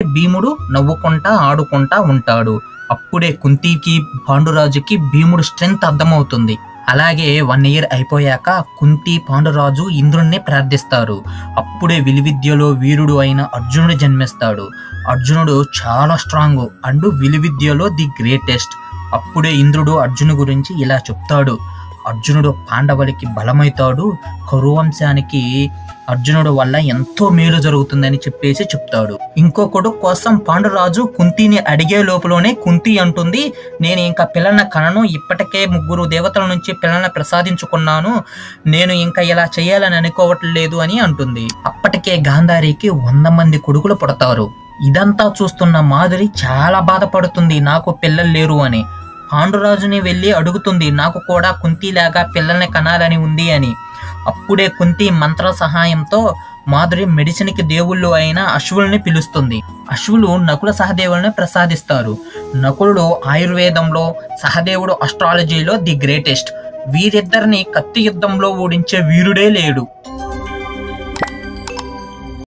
భీముడు నవ్వుకుంటా ఆడుకుంటా ఉంటాడు. అప్పుడే కుంతికి పాండురాజుకి భీముడు స్ట్రెంగ్త్ అర్థమవుతుంది. అలాగే 1 ఇయర్ అయిపోయాక కుంతి పాండురాజు ఇంద్రుణ్ణి ప్రార్థిస్తారు. అప్పుడే విలువిద్యలో వీరుడు అయిన అర్జునుడు జన్మిస్తాడు. అర్జునుడు చాలా స్ట్రాంగ్ అండ్ విలువిద్యలో ది గ్రేటెస్ట్. అప్పుడే ఇంద్రుడు అర్జును గురించి ఇలా చెప్తాడు. అర్జునుడు పాండవులకి బలమవుతాడు, కరువంశానికి అర్జునుడు వల్ల ఎంతో మేలు జరుగుతుందని చెప్పేసి చెప్తాడు. ఇంకొకడు కోసం పాండురాజు కుంతిని అడిగే లోపలనే కుంతి అంటుంది, నేను ఇంకా పిల్లల్ని కనను, ఇప్పటికే 3 దేవతల నుంచి పిల్లల్ని ప్రసాదించుకున్నాను, నేను ఇంకా ఇలా చేయాలని అనుకోవట్లేదు అని అంటుంది. అప్పటికే గాంధారికి 100 మంది కొడుకులు పుడతారు. ఇదంతా చూస్తున్న మాధురి చాలా బాధపడుతుంది, నాకు పిల్లలు లేరు అని. పాండురాజుని వెళ్ళి అడుగుతుంది, నాకు కూడా కుంతిలాగా పిల్లల్ని కనాలని ఉంది అని. అప్పుడే కుంతి మంత్ర సహాయంతో మాధురి మెడిసిన్కి దేవుళ్ళు అయిన అశ్వుల్ని పిలుస్తుంది. అశ్వులు నకుల సహదేవుల్ని ప్రసాదిస్తారు. నకులుడు ఆయుర్వేదంలో, సహదేవుడు అస్ట్రాలజీలో ది గ్రేటెస్ట్. వీరిద్దరిని కత్తి యుద్ధంలో ఓడించే వీరుడే లేడు.